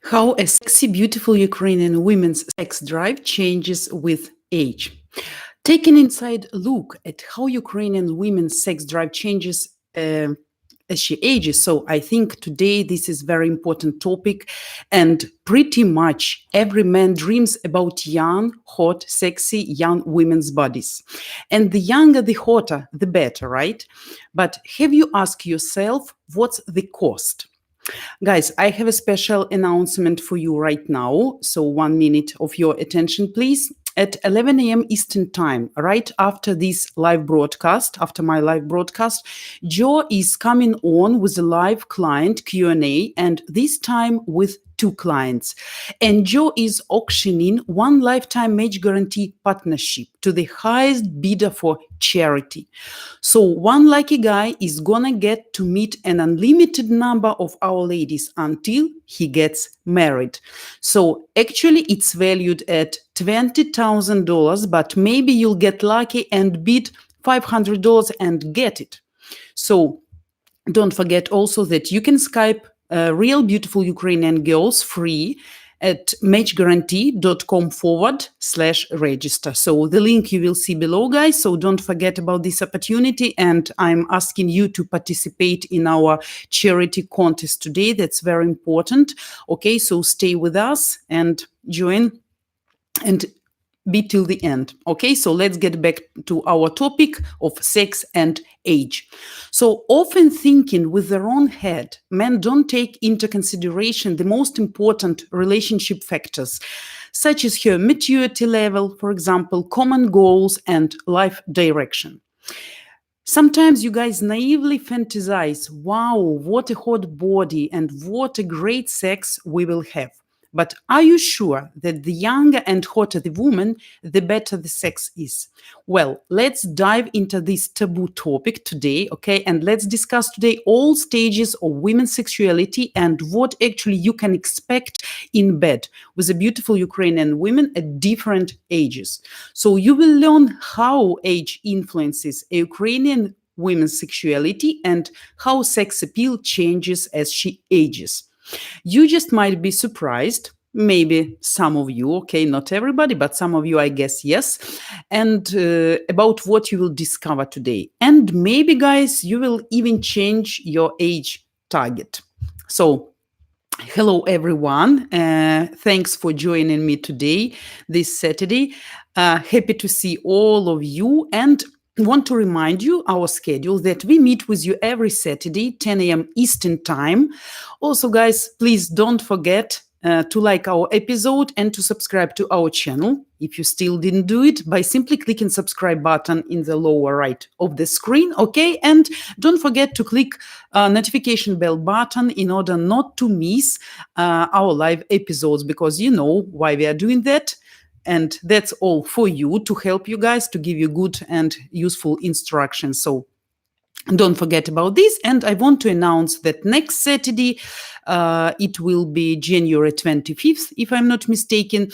How a sexy, beautiful Ukrainian women's sex drive changes with age. Take an inside look at how Ukrainian women's sex drive changes as she ages. So I think today this is very important topic, and pretty much every man dreams about young, hot, sexy young women's bodies. And the younger, the hotter, the better, right? But have you asked yourself what's the cost? Guys, I have a special announcement for you right now. So 1 minute of your attention, please. At 11 a.m. Eastern Time, right after this live broadcast, after my live broadcast, Joe is coming on with a live client Q&A, and this time with two clients. And Joe is auctioning one Lifetime Match Guaranty Partnership to the highest bidder for charity. So one lucky guy is gonna get to meet an unlimited number of our ladies until he gets married. So actually it's valued at $20,000, but maybe you'll get lucky and bid $500 and get it. So don't forget also that you can Skype real beautiful Ukrainian girls free at matchguarantee.com/register. So the link you will see below, guys. So don't forget about this opportunity. And I'm asking you to participate in our charity contest today. That's very important. Okay, so stay with us and join and be till the end. Okay, so let's get back to our topic of sex and age. So often thinking with their own head, men don't take into consideration the most important relationship factors, such as her maturity level, for example, common goals and life direction. Sometimes you guys naively fantasize, wow, what a hot body and what a great sex we will have. But are you sure that the younger and hotter the woman, the better the sex is? Well, let's dive into this taboo topic today, okay? And let's discuss today all stages of women's sexuality and what actually you can expect in bed with a beautiful Ukrainian women at different ages. So you will learn how age influences a Ukrainian women's sexuality and how sex appeal changes as she ages. You just might be surprised, maybe some of you, okay, not everybody, but some of you, I guess, yes, and about what you will discover today. And maybe, guys, you will even change your age target. So, hello, everyone. Thanks for joining me today, this Saturday. Happy to see all of you, and want to remind you our schedule that we meet with you every Saturday, 10 a.m. Eastern Time. Also, guys, please don't forget to like our episode and to subscribe to our channel if you still didn't do it by simply clicking subscribe button in the lower right of the screen, okay? And don't forget to click notification bell button in order not to miss our live episodes, because you know why we are doing that. And that's all for you, to help you guys, to give you good and useful instructions. So don't forget about this. And I want to announce that next Saturday, it will be January 25th, if I'm not mistaken.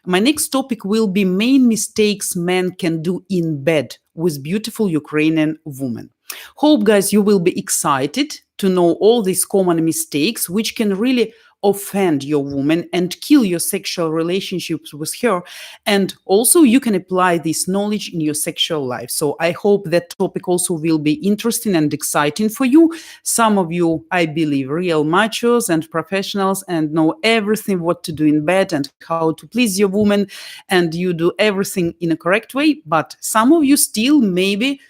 My next topic will be main mistakes men can do in bed with beautiful Ukrainian women. Hope, guys, you will be excited to know all these common mistakes which can really offend your woman and kill your sexual relationships with her. And also you can apply this knowledge in your sexual life. So I hope that topic also will be interesting and exciting for you. Some of you, I believe, real machos and professionals and know everything what to do in bed and how to please your woman, and you do everything in a correct way. But some of you still maybe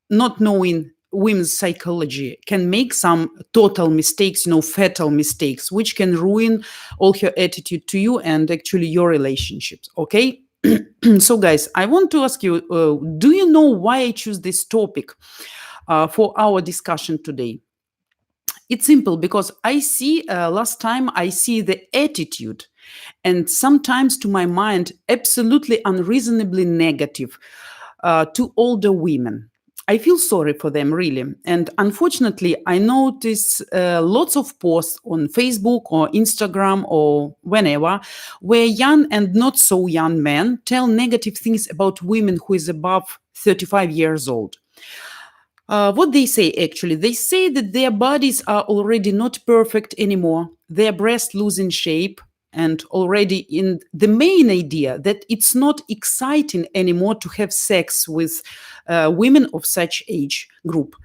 not knowing women's psychology can make some total mistakes, fatal mistakes, which can ruin all her attitude to you and actually your relationships, okay? So, guys, I want to ask you, do you know why I choose this topic for our discussion today? It's simple, because I see, last time I see the attitude, and sometimes to my mind, absolutely unreasonably negative to older women. I feel sorry for them, really. And unfortunately, I notice lots of posts on Facebook or Instagram or whenever, where young and not so young men tell negative things about women who is above 35 years old. What they say actually, they say that their bodies are already not perfect anymore, their breasts losing shape, and already in the main idea that it's not exciting anymore to have sex with women of such age group.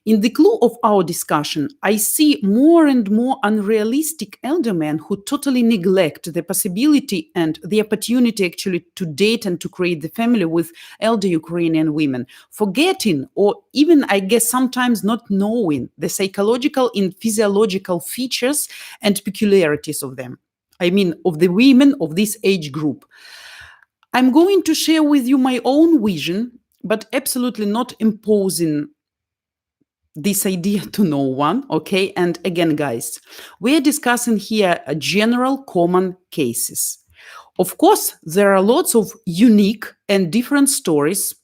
In the clue of our discussion, I see more and more unrealistic elder men who totally neglect the possibility and the opportunity actually to date and to create the family with elder Ukrainian women, forgetting or even, I guess, sometimes not knowing the psychological and physiological features and peculiarities of them. I mean, of the women of this age group. I'm going to share with you my own vision, but absolutely not imposing this idea to no one, okay? And again, guys, we're discussing here general common cases. Of course, there are lots of unique and different stories,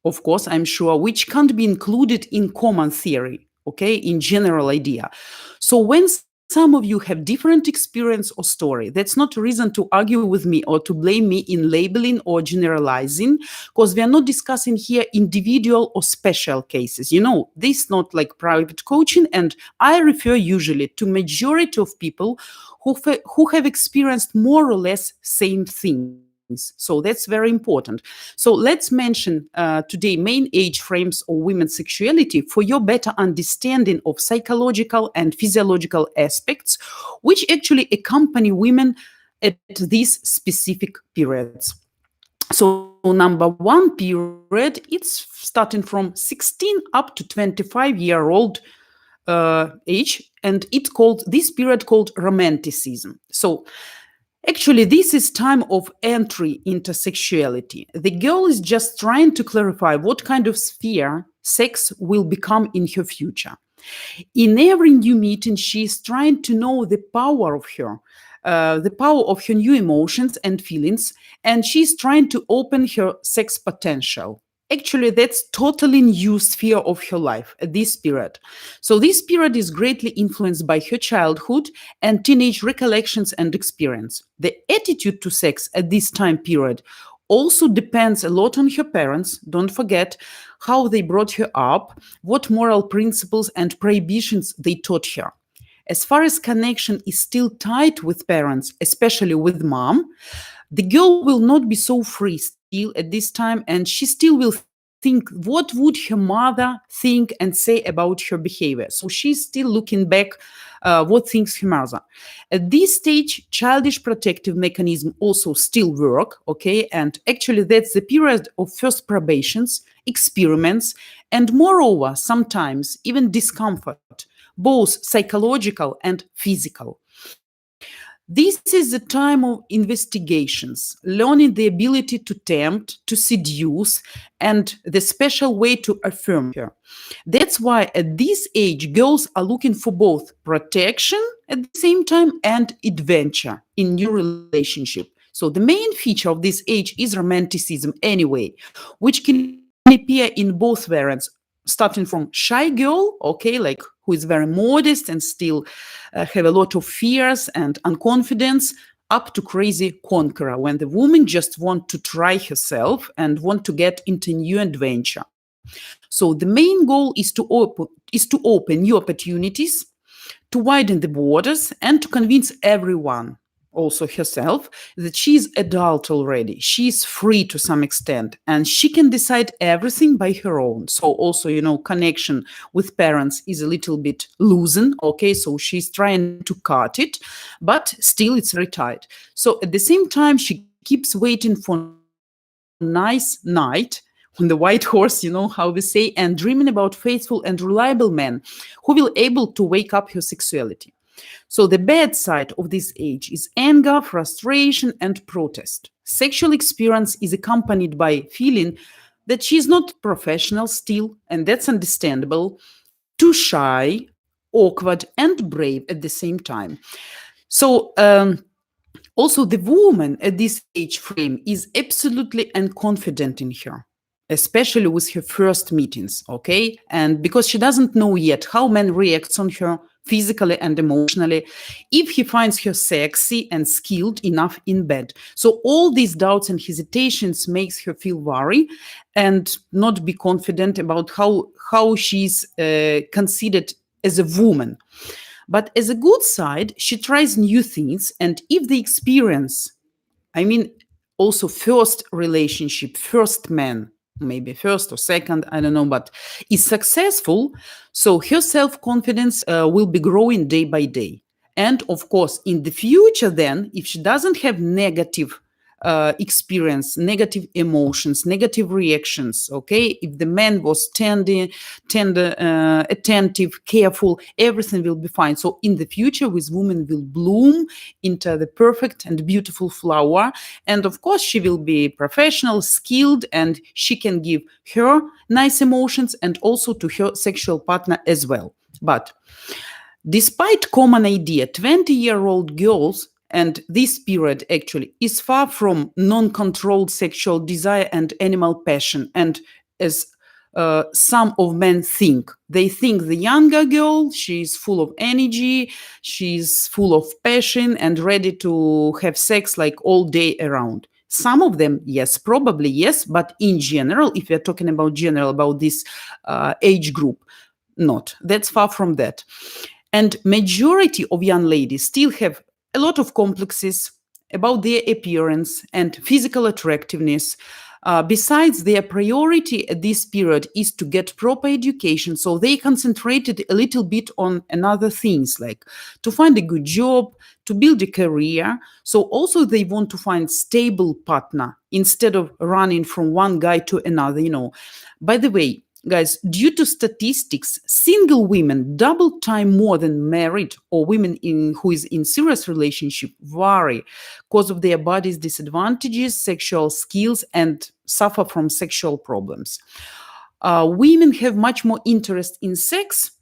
of course, I'm sure, which can't be included in common theory, okay, in general idea. So when some of you have different experience or story, that's not a reason to argue with me or to blame me in labeling or generalizing, because we are not discussing here individual or special cases. You know, this is not like private coaching, and I refer usually to majority of people who have experienced more or less same things. So that's very important. So let's mention today main age frames of women's sexuality for your better understanding of psychological and physiological aspects which actually accompany women at these specific periods. So number one period, it's starting from 16 up to 25-year-old age, and this period called Romanticism. So actually, this is time of entry into sexuality. The girl is just trying to clarify what kind of sphere sex will become in her future. In every new meeting, she is trying to know the power of her new emotions and feelings, and she's trying to open her sex potential. Actually, that's totally new sphere of her life at this period. So this period is greatly influenced by her childhood and teenage recollections and experience. The attitude to sex at this time period also depends a lot on her parents. Don't forget how they brought her up, what moral principles and prohibitions they taught her. As far as connection is still tight with parents, especially with mom, the girl will not be so free still at this time, and she still will think what would her mother think and say about her behavior. So she's still looking back what thinks her mother. At this stage, childish protective mechanism also still work, okay? And actually that's the period of first probations, experiments, and moreover, sometimes even discomfort, both psychological and physical. This is the time of investigations, learning the ability to tempt, to seduce, and the special way to affirm her. That's why at this age, girls are looking for both protection at the same time and adventure in new relationship. So the main feature of this age is romanticism anyway, which can appear in both variants, starting from shy girl, okay, like who is very modest and still have a lot of fears and unconfidence, up to crazy conqueror, when the woman just want to try herself and want to get into new adventure. So the main goal is to open new opportunities, to widen the borders, and to convince everyone, also herself, that she is adult already. She is free to some extent, and she can decide everything by her own. So also, you know, connection with parents is a little bit loosened, okay? So she's trying to cut it, but still it's very tight. So at the same time, she keeps waiting for nice night on the white horse, you know how we say, and dreaming about faithful and reliable men who will able to wake up her sexuality. So the bad side of this age is anger, frustration, and protest. Sexual experience is accompanied by feeling that she's not professional still, and that's understandable, too shy, awkward, and brave at the same time. So also the woman at this age frame is absolutely unconfident in her, especially with her first meetings, okay? And because she doesn't know yet how men reacts on her physically and emotionally, if he finds her sexy and skilled enough in bed. So all these doubts and hesitations makes her feel worry and not be confident about how she's considered as a woman. But as a good side, she tries new things, and if the experience, I mean, also first relationship, first man, maybe first or second, I don't know, but is successful, so her self confidence will be growing day by day. And of course, in the future, then, if she doesn't have negative experience, negative emotions, negative reactions, okay, if the man was tender, attentive, careful, everything will be fine. So in the future, this woman will bloom into the perfect and beautiful flower. And of course, she will be professional, skilled, and she can give her nice emotions and also to her sexual partner as well. But despite common idea, 20-year-old girls, and this period actually is far from non-controlled sexual desire and animal passion. And as some of men think, they think the younger girl, she's full of energy, she's full of passion and ready to have sex like all day around. Some of them, yes, probably yes, but in general, if we're talking about general, about this age group, not. That's far from that. And majority of young ladies still have a lot of complexes about their appearance and physical attractiveness. Besides, their priority at this period is to get proper education. So they concentrated a little bit on another things, like to find a good job, to build a career. So also they want to find stable partner instead of running from one guy to another, By the way, guys, due to statistics, single women double time more than married or women who is in serious relationship vary because of their body's disadvantages, sexual skills, and suffer from sexual problems. Women have much more interest in sex,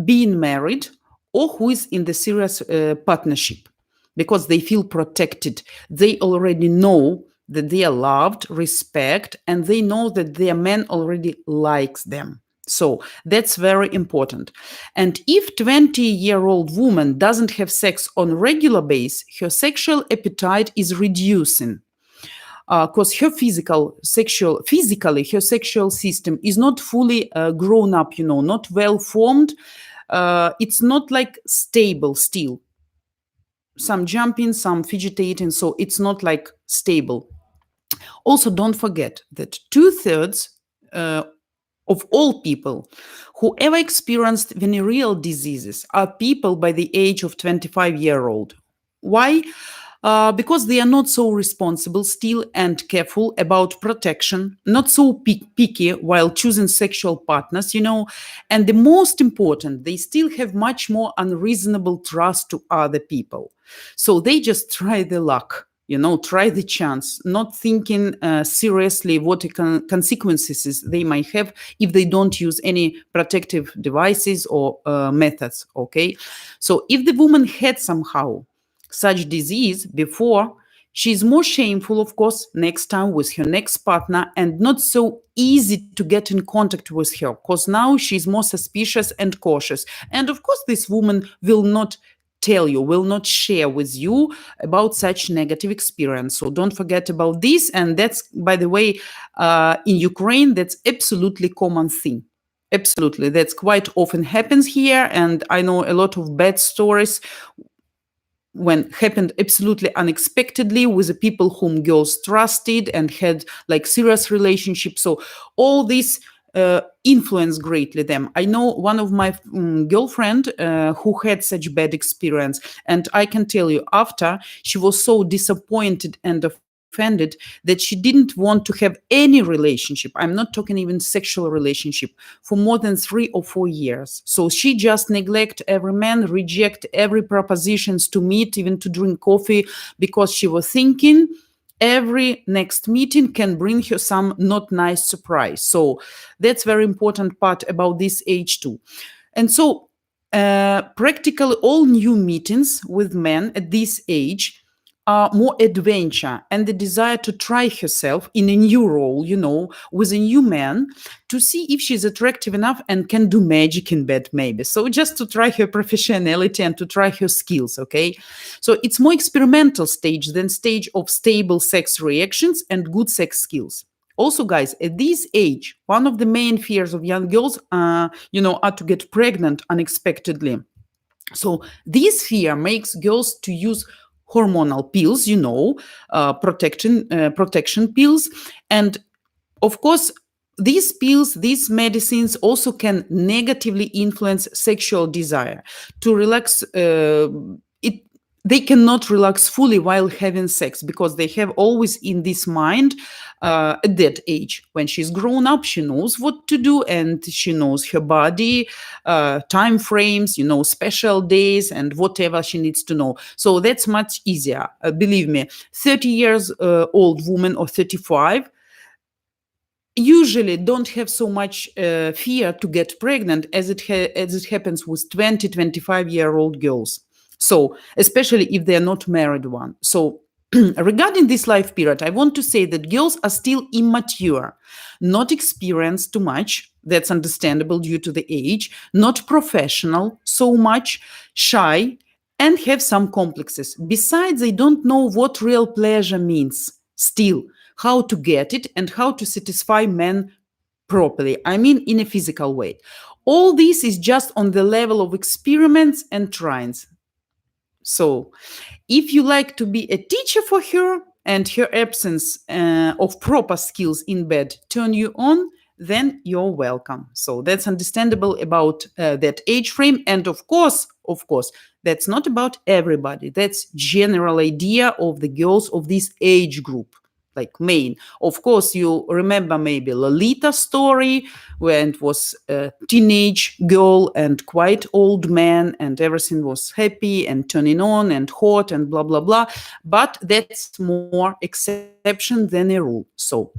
being married, or who is in the serious partnership because they feel protected. They already know that they are loved, respect, and they know that their man already likes them. So that's very important. And if 20-year-old woman doesn't have sex on a regular basis, her sexual appetite is reducing because her physically, her sexual system is not fully grown up, not well formed. It's not like stable still. Some jumping, some fidgeting, so it's not like stable. Also, don't forget that 2/3 of all people who ever experienced venereal diseases are people by the age of 25-year-old. Why? Because they are not so responsible still and careful about protection, not so picky while choosing sexual partners, and the most important, they still have much more unreasonable trust to other people. So they just try the luck, try the chance, not thinking seriously what consequences they might have if they don't use any protective devices or methods, okay? So if the woman had somehow such disease before, she's more shameful, of course, next time with her next partner, and not so easy to get in contact with her because now she's more suspicious and cautious. And of course, this woman will not tell you, will not share with you about such negative experience. So don't forget about this. And that's, by the way, in Ukraine, that's absolutely common thing. Absolutely. That's quite often happens here. And I know a lot of bad stories when happened absolutely unexpectedly with the people whom girls trusted and had like serious relationships. So all this influence greatly them. I know one of my girlfriend who had such bad experience, and I can tell you after she was so disappointed and offended that she didn't want to have any relationship. I'm not talking even sexual relationship for more than 3 or 4 years. So she just neglect every man, reject every propositions to meet, even to drink coffee, because she was thinking every next meeting can bring her some not nice surprise. So that's very important part about this age too. And so practically all new meetings with men at this age more adventure and the desire to try herself in a new role, with a new man, to see if she's attractive enough and can do magic in bed, maybe. So just to try her professionality and to try her skills, okay? So it's more experimental stage than stage of stable sex reactions and good sex skills. Also, guys, at this age, one of the main fears of young girls, are to get pregnant unexpectedly. So this fear makes girls to use hormonal pills, protection pills, and of course, these pills, these medicines also can negatively influence sexual desire. To relax, they cannot relax fully while having sex because they have always in this mind at that age. When she's grown up, she knows what to do and she knows her body, time frames, special days and whatever she needs to know. So that's much easier. Believe me, 30 years old woman or 35 usually don't have so much fear to get pregnant as it happens with 20, 25-year-old girls. So, especially if they're not married one. So, regarding this life period, I want to say that girls are still immature, not experienced too much. That's understandable due to the age, not professional so much, shy, and have some complexes. Besides, they don't know what real pleasure means still, how to get it, and how to satisfy men properly. I mean, in a physical way. All this is just on the level of experiments and tryings. So, if you like to be a teacher for her and her absence of proper skills in bed turn you on, then you're welcome. So that's understandable about that age frame. And of course, that's not about everybody. That's general idea of the girls of this age group. Like main. Of course, you remember maybe Lolita story when it was a teenage girl and quite old man and everything was happy and turning on and hot and blah, blah, blah. But that's more exception than a rule. So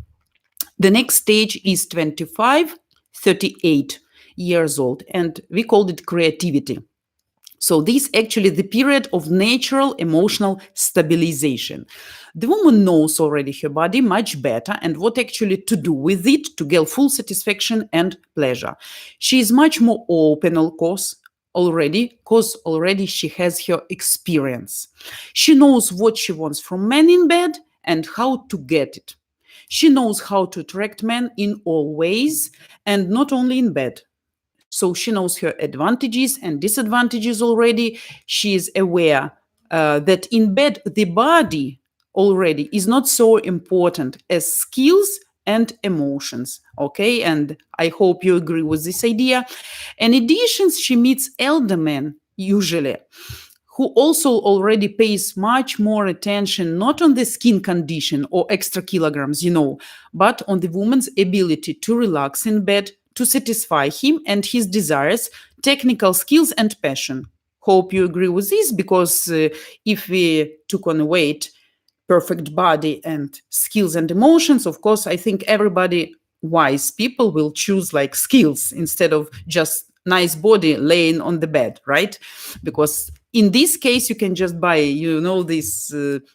the next stage is 25, 38 years old, and we called it creativity. So this actually the period of natural emotional stabilization. The woman knows already her body much better and what actually to do with it to get full satisfaction and pleasure. She is much more open, of course, because already she has her experience. She knows what she wants from men in bed and how to get it. She knows how to attract men in all ways and not only in bed. So she knows her advantages and disadvantages already. She is aware that in bed, the body already is not so important as skills and emotions. Okay. And I hope you agree with this idea. In addition, she meets elder men usually who also already pays much more attention not on the skin condition or extra kilograms, but on the woman's ability to relax in bed, to satisfy him and his desires, technical skills, and passion. Hope you agree with this, because if we took on weight, perfect body, and skills and emotions, of course, I think everybody, wise people, will choose like skills instead of just nice body laying on the bed, right? Because in this case, you can just buy, this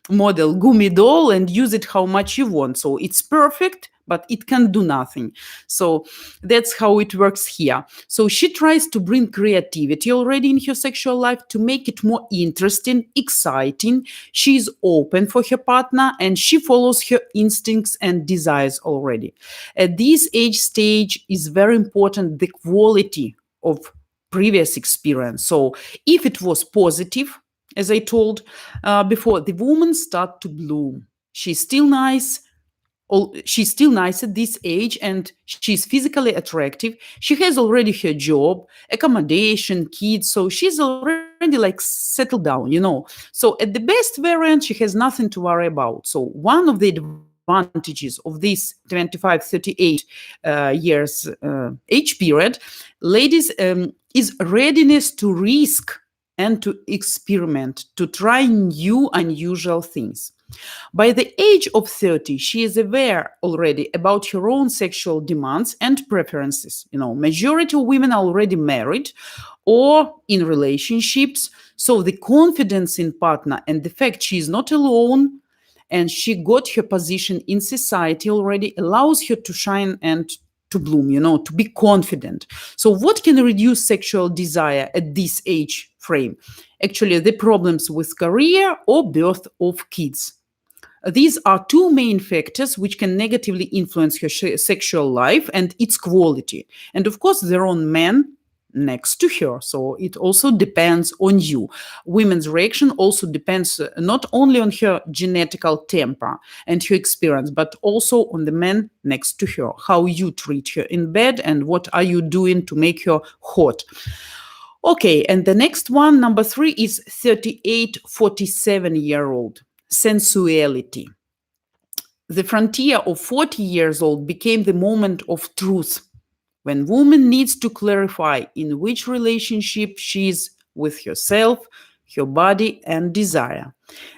model gummy doll and use it how much you want. So it's perfect, but it can do nothing. So that's how it works here. So she tries to bring creativity already in her sexual life to make it more interesting, exciting. She is open for her partner and she follows her instincts and desires already. At this age stage is very important, the quality of previous experience. So if it was positive, as I told before, the woman start to bloom. She's still nice. She's still nice at this age and she's physically attractive. She has already her job, accommodation, kids. So she's already like settled down, So at the best variant, she has nothing to worry about. So one of the advantages of this 25, 38 years age period, ladies, is readiness to risk and to experiment, to try new, unusual things. By the age of 30, she is aware already about her own sexual demands and preferences. Majority of women are already married or in relationships. So the confidence in partner and the fact she is not alone and she got her position in society already allows her to shine and to bloom, to be confident. So what can reduce sexual desire at this age frame? Actually, the problems with career or birth of kids. These are two main factors which can negatively influence her sexual life and its quality. And of course, there are men next to her. So it also depends on you. Women's reaction also depends not only on her genetical temper and her experience, but also on the man next to her, how you treat her in bed and what are you doing to make her hot. Okay, and the next one, number 3, is 38-47-year-old. Sensuality. The frontier of 40 years old became the moment of truth, when woman needs to clarify in which relationship she is with herself, her body, and desire.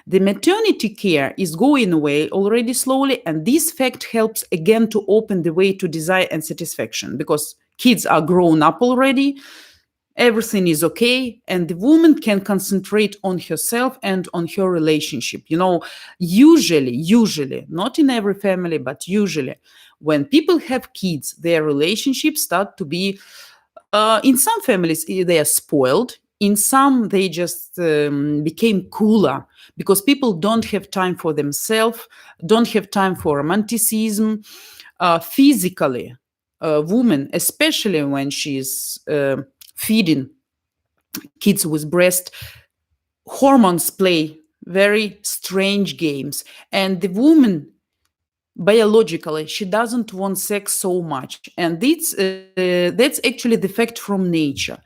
The maternity care is going away already slowly, and this fact helps again to open the way to desire and satisfaction, because kids are grown up already, everything is okay, and the woman can concentrate on herself and on her relationship. Usually, not in every family, but usually, when people have kids, their relationships start to be, in some families, they are spoiled. In some, they just became cooler because people don't have time for themselves, don't have time for romanticism. Physically, a woman, especially when she's feeding kids with breast, hormones play very strange games, and the woman biologically she doesn't want sex so much, and that's actually the fact from nature.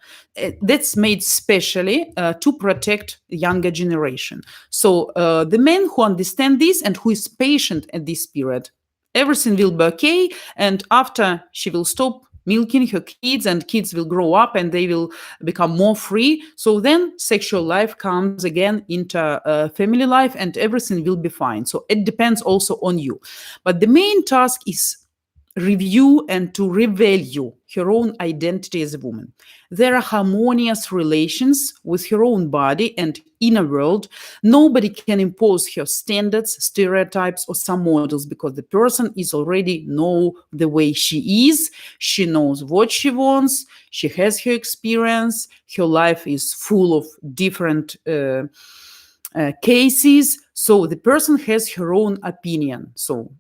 That's made specially to protect younger generation. So the men who understand this and who is patient at this period, everything will be okay, and after she will stop milking her kids and kids will grow up and they will become more free, so then sexual life comes again into family life and everything will be fine. So it depends also on you, but the main task is review and to revalue her own identity as a woman. There are harmonious relations with her own body and inner world. Nobody can impose her standards, stereotypes, or some models, because the person is already know the way she is. She knows what she wants. She has her experience. Her life is full of different cases. So the person has her own opinion. So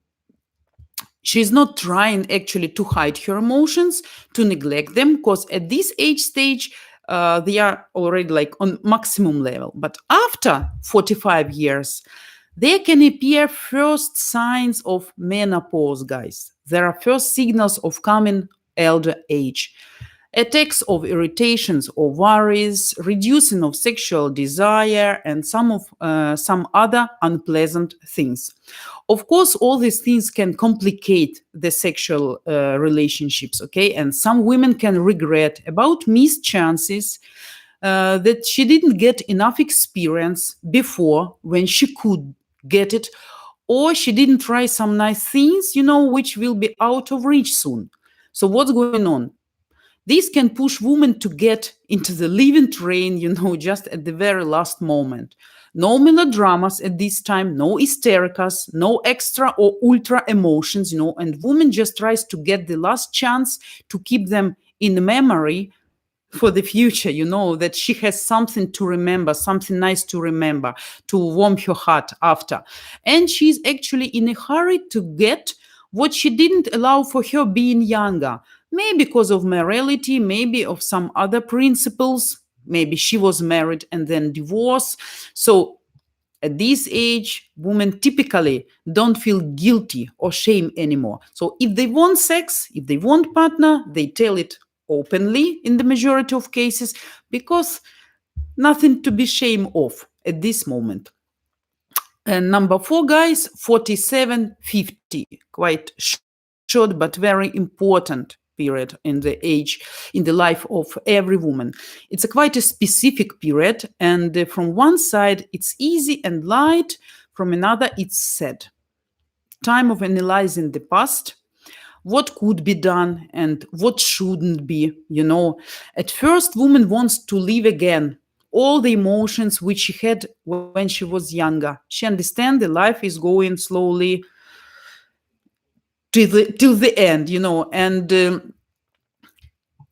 she's not trying actually to hide her emotions, to neglect them, because at this age stage, they are already like on maximum level. But after 45 years, there can appear first signs of menopause, guys. There are first signals of coming elder age. Attacks of irritations or worries, reducing of sexual desire, and some other unpleasant things. Of course, all these things can complicate the sexual relationships, okay? And some women can regret about missed chances, that she didn't get enough experience before when she could get it, or she didn't try some nice things, which will be out of reach soon. So what's going on? This can push women to get into the living train, just at the very last moment. No melodramas at this time, no hystericas, no extra or ultra emotions, and woman just tries to get the last chance to keep them in memory for the future, that she has something to remember, something nice to remember, to warm her heart after. And she's actually in a hurry to get what she didn't allow for her being younger. Maybe because of morality, maybe of some other principles. Maybe she was married and then divorced. So at this age, women typically don't feel guilty or shame anymore. So if they want sex, if they want partner, they tell it openly in the majority of cases, because nothing to be ashamed of at this moment. And number 4, guys, 47-50, quite short but very important period in the life of every woman. It's quite a specific period, and from one side it's easy and light, from another, it's sad. Time of analyzing the past, what could be done and what shouldn't be, At first, woman wants to live again all the emotions which she had when she was younger. She understands the life is going slowly till the end, and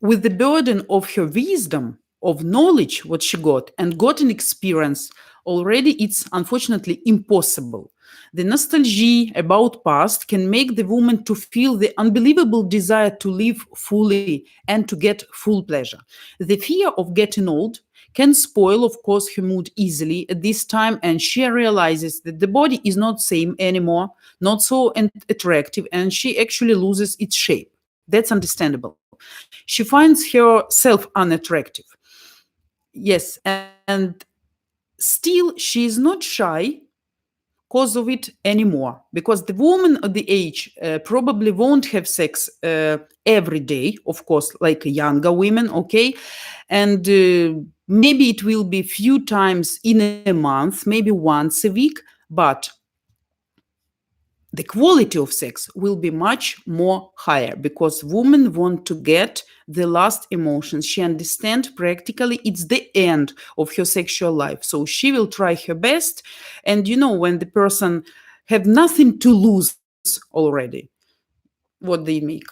with the burden of her wisdom, of knowledge, what she got, and got an experience, already it's unfortunately impossible. The nostalgia about past can make the woman to feel the unbelievable desire to live fully and to get full pleasure. The fear of getting old can spoil, of course, her mood easily at this time, and she realizes that the body is not same anymore, not so attractive, and she actually loses its shape. That's understandable. She finds herself unattractive. Yes, and still she is not shy cause of it anymore, because the woman at the age probably won't have sex every day, of course, like younger women, okay? And maybe it will be few times in a month, maybe once a week, but the quality of sex will be much more higher, because women want to get the last emotions. She understands practically it's the end of her sexual life. So she will try her best. And when the person have nothing to lose already, what they make?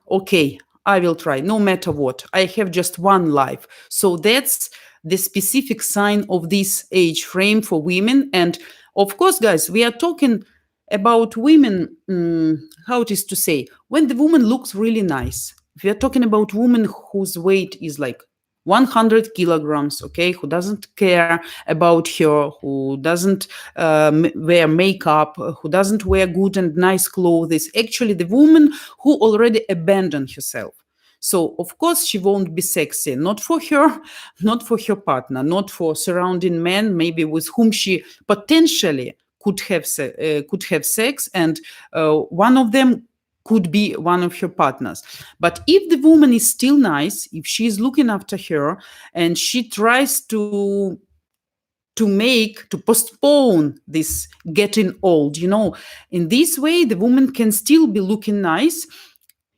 Okay, I will try no matter what. I have just one life. So that's the specific sign of this age frame for women. And of course, guys, we are talking about women, how it is to say, when the woman looks really nice. We are talking about women whose weight is like 100 kilograms, okay, who doesn't care about her, who doesn't wear makeup, who doesn't wear good and nice clothes. Actually, the woman who already abandoned herself. So, of course, she won't be sexy, not for her, not for her partner, not for surrounding men, maybe with whom she potentially could have sex, and one of them could be one of her partners. But if the woman is still nice, if she is looking after her, and she tries to postpone this getting old, in this way, the woman can still be looking nice.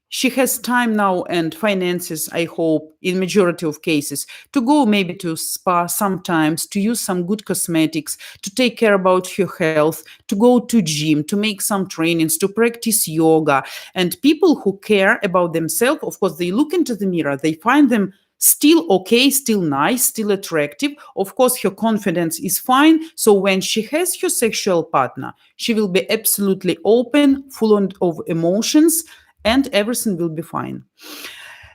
She has time now and finances, I hope, in majority of cases, to go maybe to spa sometimes, to use some good cosmetics, to take care about her health, to go to gym, to make some trainings, to practice yoga. And people who care about themselves, of course, they look into the mirror, they find them still okay, still nice, still attractive. Of course, her confidence is fine. So when she has her sexual partner, she will be absolutely open, full of emotions, and everything will be fine.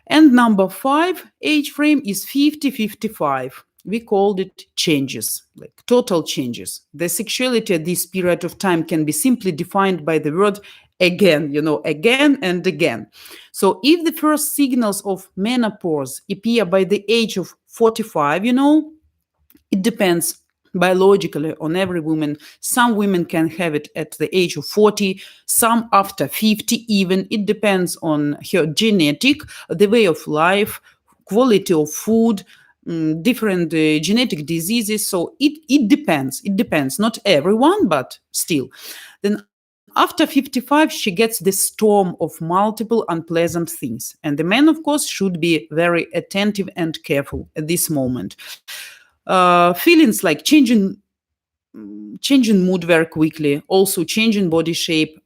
And number 5 age frame is 50-55. We called it changes, like total changes. The sexuality at this period of time can be simply defined by the word again, again and again. So if the first signals of menopause appear by the age of 45, it depends biologically on every woman. Some women can have it at the age of 40, some after 50 even. It depends on her genetic, the way of life, quality of food, different genetic diseases. So it depends. Not everyone, but still. Then after 55, she gets the storm of multiple unpleasant things. And the man, of course, should be very attentive and careful at this moment. Feelings like changing mood very quickly, also changing body shape,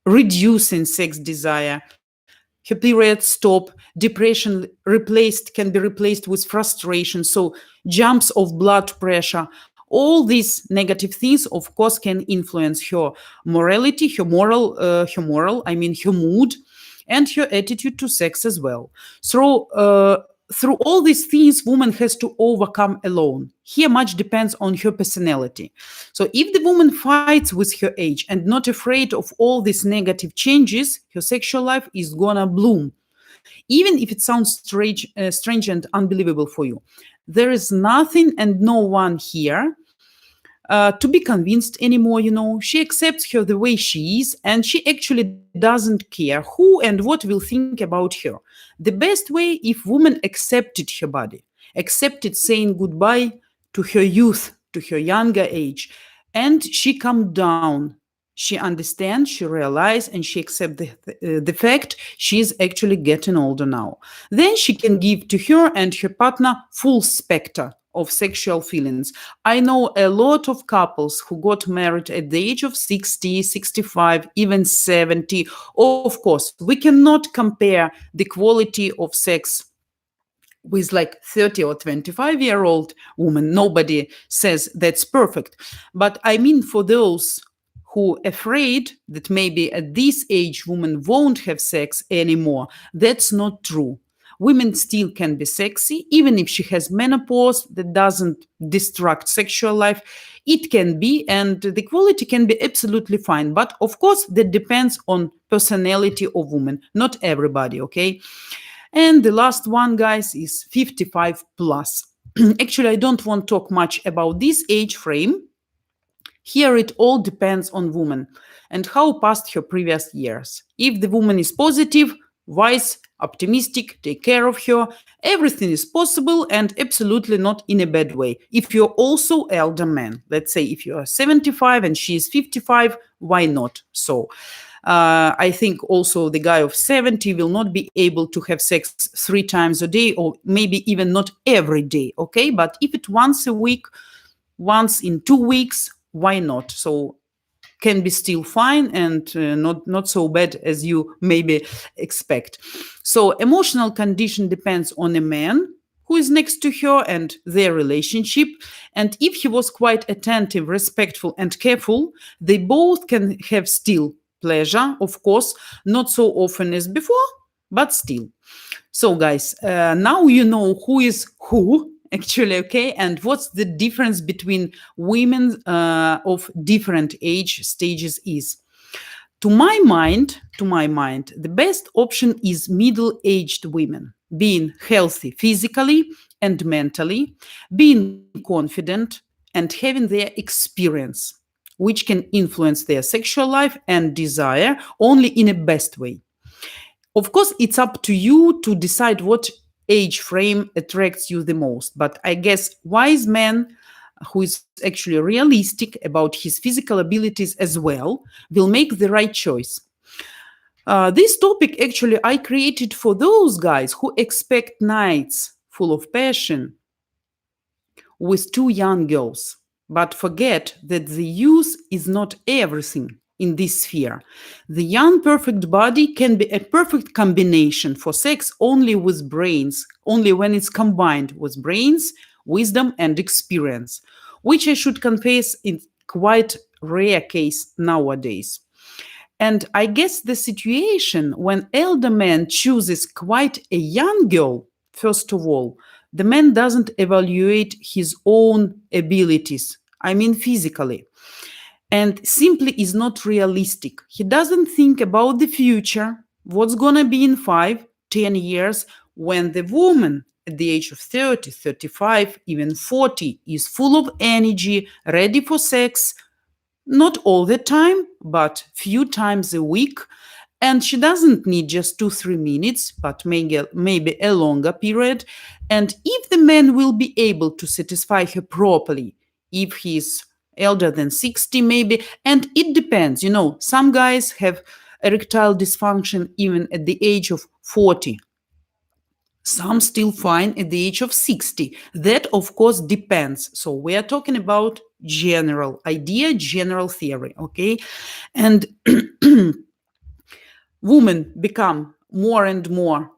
reducing sex desire, her period stop, depression can be replaced with frustration, so jumps of blood pressure. All these negative things, of course, can influence her morality, her mood, and her attitude to sex as well. Through all these things, woman has to overcome alone. Here, much depends on her personality. So if the woman fights with her age and not afraid of all these negative changes, her sexual life is gonna bloom. Even if it sounds strange and unbelievable for you. There is nothing and no one here to be convinced anymore, She accepts her the way she is, and she actually doesn't care who and what will think about her. The best way, if woman accepted her body, accepted saying goodbye to her youth, to her younger age, and she calmed down. She understands, she realizes, and she accepts the fact she's actually getting older now. Then she can give to her and her partner full spectrum of sexual feelings. I know a lot of couples who got married at the age of 60, 65, even 70. Of course, we cannot compare the quality of sex with like 30 or 25-year-old woman. Nobody says that's perfect. But I mean, for those who afraid that maybe at this age women won't have sex anymore, that's not true. Women still can be sexy, even if she has menopause that doesn't distract sexual life. It can be, and the quality can be absolutely fine. But of course, that depends on personality of women, not everybody, okay? And the last one, guys, is 55 plus. Actually, I don't want to talk much about this age frame. Here it all depends on woman and how past her previous years. If the woman is positive, wise, optimistic, take care of her, everything is possible and absolutely not in a bad way. If you're also elder man, let's say if you are 75 and she is 55, why not? So I think also the guy of 70 will not be able to have sex 3 times a day, or maybe even not every day, okay? But if it once a week, once in 2 weeks, why not? So can be still fine and not so bad as you maybe expect. So emotional condition depends on a man who is next to her and their relationship. And if he was quite attentive, respectful, and careful, they both can have still pleasure, of course, not so often as before, but still. So, guys, now you know who is who actually, okay, and what's the difference between women of different age stages is. To my mind, the best option is middle-aged women, being healthy physically and mentally, being confident, and having their experience, which can influence their sexual life and desire only in a best way. Of course, it's up to you to decide what age frame attracts you the most. But I guess wise man who is actually realistic about his physical abilities as well will make the right choice. This topic actually I created for those guys who expect nights full of passion with two young girls, but forget that the youth is not everything in this sphere. The young perfect body can be a perfect combination for sex only with brains, only when it's combined with brains, wisdom, and experience, which I should confess in quite rare case nowadays. And I guess the situation when elder man chooses quite a young girl, first of all, the man doesn't evaluate his own abilities, I mean physically, and simply is not realistic. He doesn't think about the future, what's gonna be in 5, 10 years when the woman at the age of 30, 35, even 40 is full of energy, ready for sex, not all the time, but few times a week. And she doesn't need just 2-3 minutes, but maybe a longer period. And if the man will be able to satisfy her properly, if he's elder than 60 maybe, and it depends, some guys have erectile dysfunction even at the age of 40, some still fine at the age of 60. That, of course, depends. So we are talking about general idea, general theory, okay? And women become more and more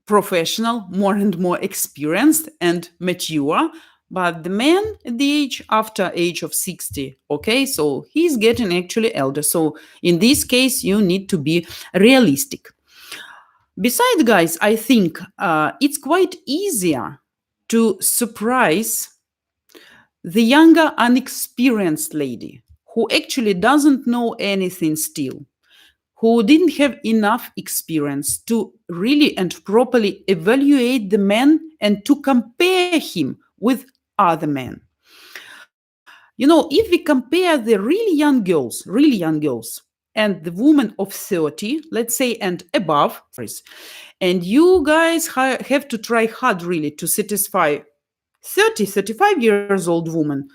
professional, more and more experienced and mature, but the man at the age of 60, okay, so he's getting actually elder. So in this case, you need to be realistic. Besides, guys, I think it's quite easier to surprise the younger, unexperienced lady who actually doesn't know anything still, who didn't have enough experience to really and properly evaluate the man and to compare him with other men. If we compare the really young girls, and the woman of 30, let's say, and above, and you guys have to try hard really to satisfy 30, 35 years old woman,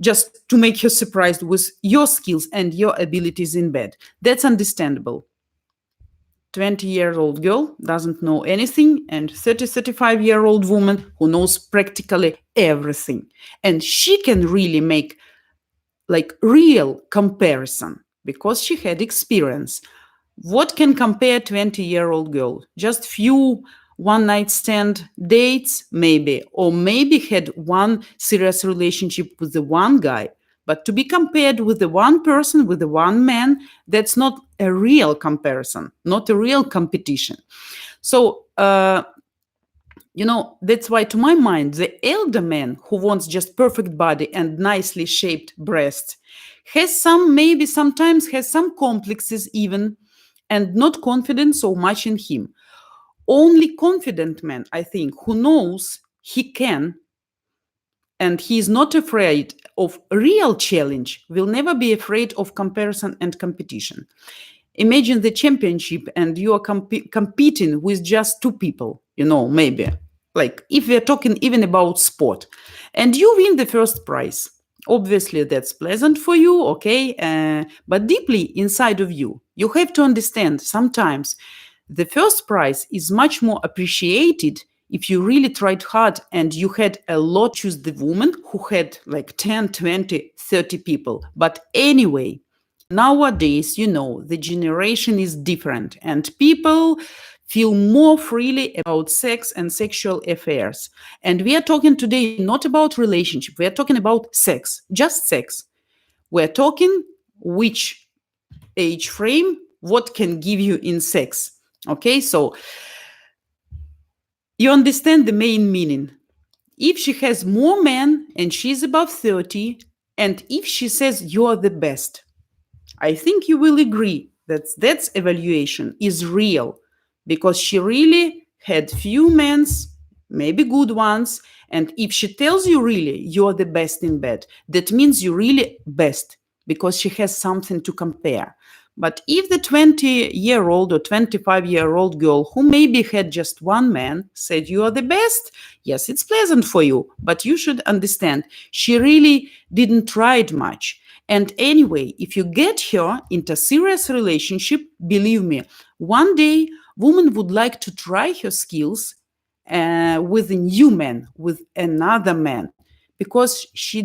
just to make her surprised with your skills and your abilities in bed. That's understandable. 20-year-old girl doesn't know anything, and 35-year-old woman who knows practically everything. And she can really make like real comparison because she had experience. What can compare 20-year-old girl? Just few one night stand dates, maybe, or maybe had one serious relationship with the one guy. But to be compared with the one person, with the one man, that's not a real comparison, not a real competition. So, that's why, to my mind, the elder man who wants just perfect body and nicely shaped breasts has some, maybe sometimes has some complexes even, and not confident so much in him. Only confident man, I think, who knows he can and he is not afraid of real challenge, will never be afraid of comparison and competition. Imagine the championship and you are competing with just two people, maybe. Like if we're talking even about sport, and you win the first prize. Obviously, that's pleasant for you, okay? But deeply inside of you, you have to understand sometimes the first prize is much more appreciated if you really tried hard and you had a lot. Choose the woman who had like 10, 20, 30 people. But anyway, nowadays, the generation is different and people feel more freely about sex and sexual affairs. And we are talking today not about relationship. We are talking about sex, just sex. We're talking which age frame, what can give you in sex. Okay, so you understand the main meaning. If she has more men and she's above 30, and if she says you're the best, I think you will agree that that evaluation is real because she really had few men's, maybe good ones. And if she tells you really you're the best in bed, that means you're really best because she has something to compare. But if the 20-year-old or 25-year-old girl who maybe had just one man said you are the best, yes, it's pleasant for you, but you should understand she really didn't try it much. And anyway, if you get her into a serious relationship, believe me, one day woman would like to try her skills with a new man, with another man, because she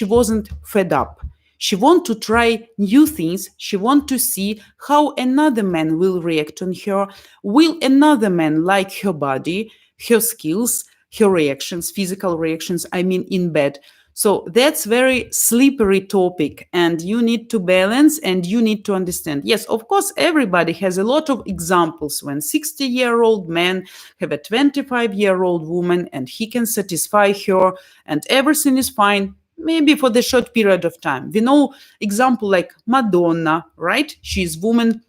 wasn't fed up. She want to try new things. She want to see how another man will react on her. Will another man like her body, her skills, her reactions, physical reactions, I mean in bed. So that's very slippery topic and you need to balance and you need to understand. Yes, of course, everybody has a lot of examples when 60-year-old man have a 25-year-old woman and he can satisfy her and everything is fine, maybe for the short period of time. We know example like Madonna, right? She's woman,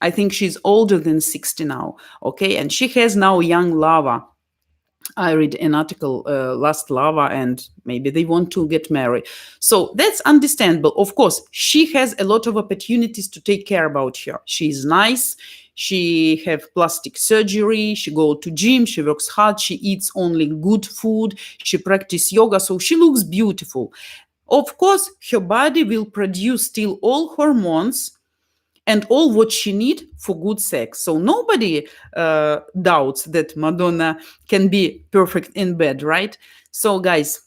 I think she's older than 60 now, okay? And she has now young lover. I read an article last lover and maybe they want to get married. So that's understandable. Of course, she has a lot of opportunities to take care about her. She's nice. She have plastic surgery. She go to gym. She works hard. She eats only good food. She practice yoga. So she looks beautiful. Of course, her body will produce still all hormones and all what she need for good sex. So nobody doubts that Madonna can be perfect in bed, right? So guys,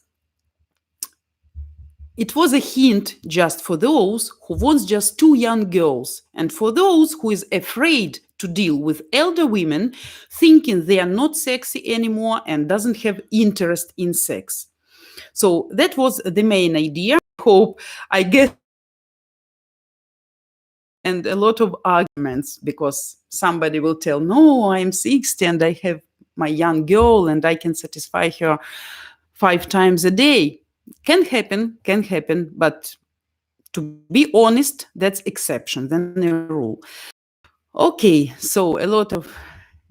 it was a hint just for those who wants just two young girls and for those who is afraid to deal with elder women thinking they are not sexy anymore and doesn't have interest in sex. So that was the main idea. I hope I get and a lot of arguments because somebody will tell, no, I'm 60 and I have my young girl and I can satisfy her 5 times a day. Can happen, but to be honest, that's exception than a rule. Okay, so a lot of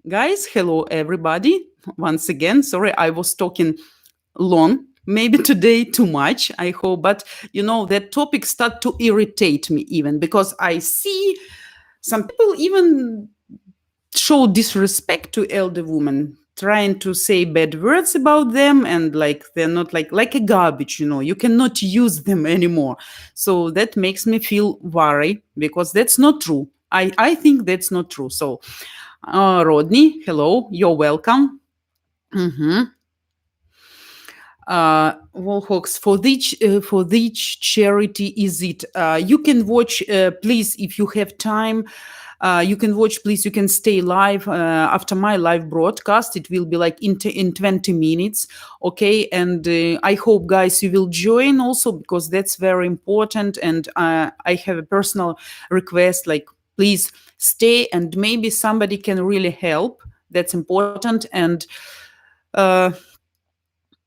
guys, hello everybody. Once again, sorry, I was talking long, maybe today too much, I hope, but that topic start to irritate me even because I see some people even show disrespect to elder women. trying to say bad words about them, and like they're not like a garbage, you cannot use them anymore. So that makes me feel worry, because that's not true. I think that's not true. So Rodney, hello, you're welcome. Mhm. Volhox, for which charity is it? You can watch, please, if you have time. You can watch, please. You can stay live after my live broadcast. It will be like in 20 minutes, okay? And I hope, guys, you will join also, because that's very important. And I have a personal request, like, please stay, and maybe somebody can really help. That's important. And uh,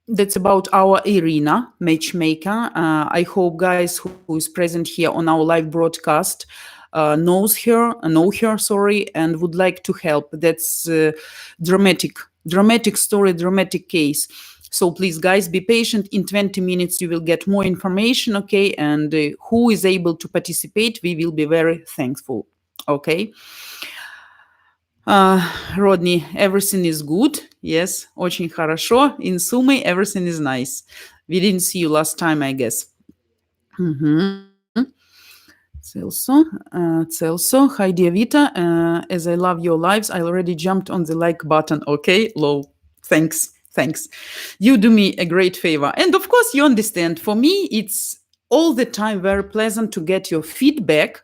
that's about our Irina, matchmaker. I hope, guys, who is present here on our live broadcast know her, sorry, and would like to help. That's dramatic story, dramatic case. So please, guys, be patient. In 20 minutes, you will get more information, okay? And who is able to participate, we will be very thankful, okay? Rodney, everything is good. Yes, очень хорошо. In Sumy, everything is nice. We didn't see you last time, I guess. Celso, hi dear Vita. As I love your lives, I already jumped on the like button. Okay, low. Thanks. You do me a great favor. And of course, you understand, for me, it's all the time very pleasant to get your feedback.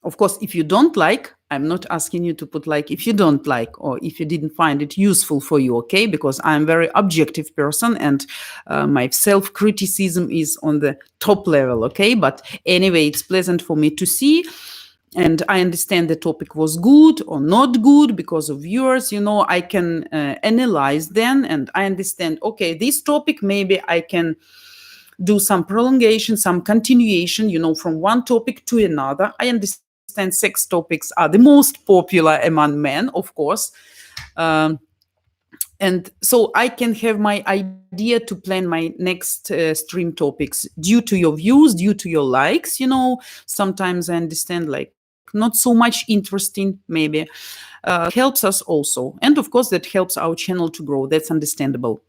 Of course, if you don't like, I'm not asking you to put like if you don't like, or if you didn't find it useful for you, okay? Because I'm a very objective person, and my self-criticism is on the top level, okay? But anyway, it's pleasant for me to see. And I understand the topic was good or not good because of viewers, I can analyze then, and I understand, okay, this topic, maybe I can do some prolongation, some continuation, from one topic to another. I understand sex topics are the most popular among men, of course. And so I can have my idea to plan my next stream topics due to your views, due to your likes. Sometimes I understand like not so much interesting, maybe. Helps us also. And of course, that helps our channel to grow. That's understandable.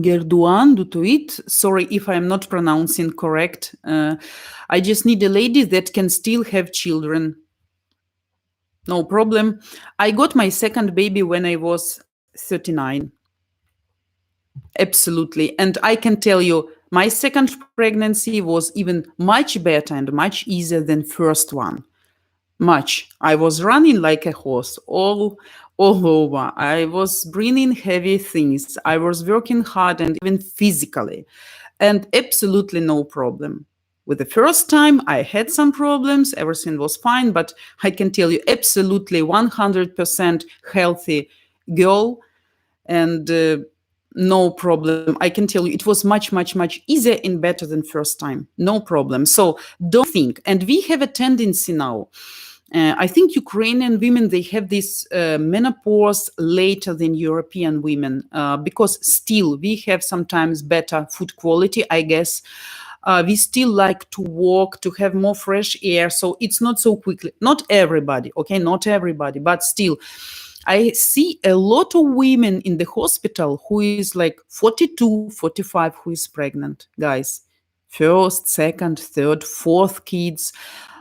Gerduan Dutuit. Sorry if I'm not pronouncing correct. I just need a lady that can still have children. No problem. I got my second baby when I was 39. Absolutely. And I can tell you, my second pregnancy was even much better and much easier than first one. Much. I was running like a horse all over. I was bringing heavy things. I was working hard and even physically, and absolutely no problem. With the first time, I had some problems. Everything was fine, but I can tell you, absolutely 100% healthy girl, and no problem. I can tell you, it was much, much, much easier and better than first time. No problem. So don't think. And we have a tendency now. I think Ukrainian women, they have this menopause later than European women because still we have sometimes better food quality, I guess. We still like to walk, to have more fresh air. So it's not so quickly. Not everybody, okay? Not everybody, but still. I see a lot of women in the hospital who is like 42, 45, who is pregnant, guys. First, second, third, fourth kids.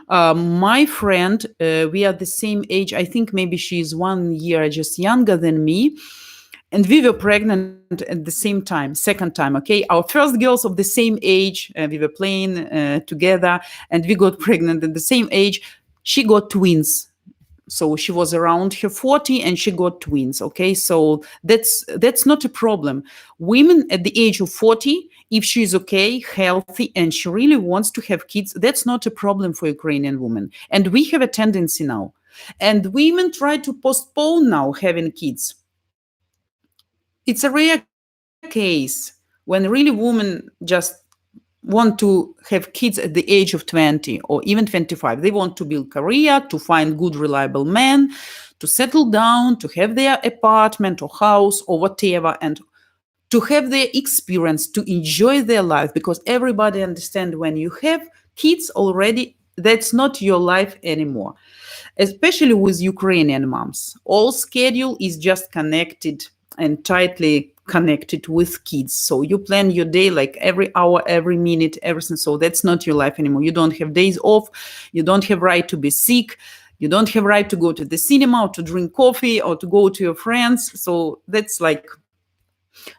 My friend, we are the same age. I think maybe she is 1 year just younger than me. And we were pregnant at the same time, second time, okay? Our first girls of the same age, we were playing together, and we got pregnant at the same age. She got twins. So she was around her 40 and she got twins, okay? So that's not a problem. Women at the age of 40, if she's okay, healthy, and she really wants to have kids, that's not a problem for Ukrainian women. And we have a tendency now. And women try to postpone now having kids. It's a rare case when really women just want to have kids at the age of 20 or even 25. They want to build career, to find good, reliable men, to settle down, to have their apartment or house or whatever, and to have their experience, to enjoy their life, because everybody understands when you have kids already, that's not your life anymore, especially with Ukrainian moms. All schedule is just connected and tightly connected with kids. So you plan your day like every hour, every minute, everything. So that's not your life anymore. You don't have days off. You don't have right to be sick. You don't have right to go to the cinema or to drink coffee or to go to your friends. So that's like,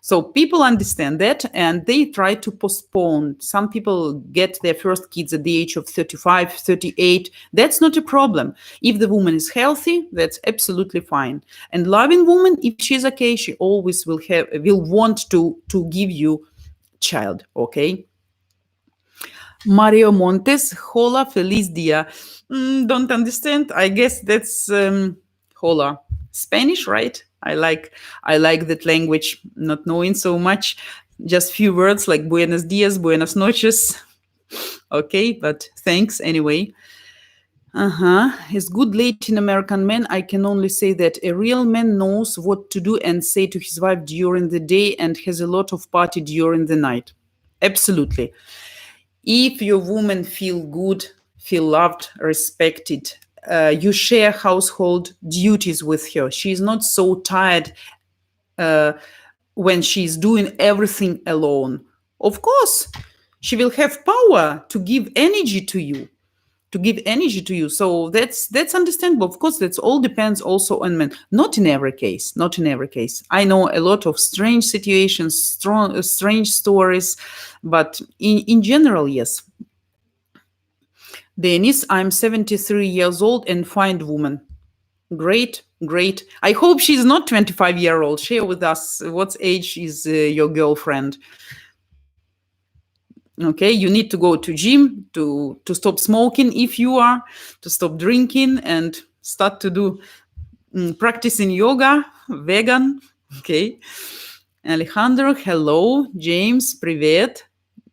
so people understand that and they try to postpone. Some people get their first kids at the age of 35, 38. That's not a problem. If the woman is healthy, that's absolutely fine. And loving woman, if she's okay, she always will want to give you child, okay? Mario Montes, hola, feliz dia. Don't understand. I guess that's hola, Spanish, right? I like that language, not knowing so much. Just few words like buenos dias, buenas noches. Okay, but thanks anyway. As good Latin American man, I can only say that a real man knows what to do and say to his wife during the day and has a lot of party during the night. Absolutely. If your woman feel good, feel loved, respected, you share household duties with her. She's not so tired when she's doing everything alone. Of course, she will have power to give energy to you. So that's understandable. Of course, that's all depends also on men. Not in every case. I know a lot of strange situations, strange stories, but in general, yes. Denis, I'm 73 years old and find woman. Great. I hope she's not 25-year-old. Share with us what age is your girlfriend. Okay, you need to go to gym to stop smoking if you are, to stop drinking and start to do practicing yoga, vegan. Okay. Alejandro, hello. James, привет.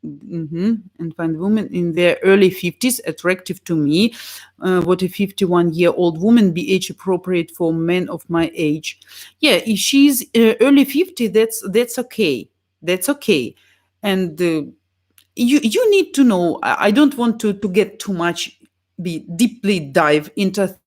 And find women in their early 50s attractive to me. What a 51-year-old woman be age appropriate for men of my age? Yeah, if she's early 50, that's okay. That's okay. And you need to know. I don't want to get too much, be deeply dive into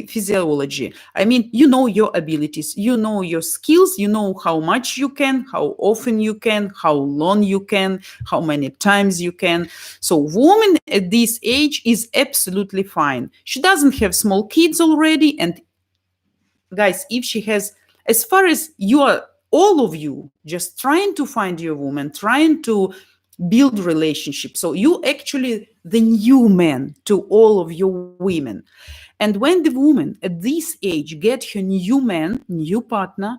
physiology. I mean, you know your abilities, you know your skills, you know how much you can, how often you can, how long you can, how many times you can. So woman at this age is absolutely fine. She doesn't have small kids already. And guys, if she has, as far as you are, all of you just trying to find your woman, trying to build relationships. So you actually the new man to all of your women. And when the woman at this age get her new man, new partner,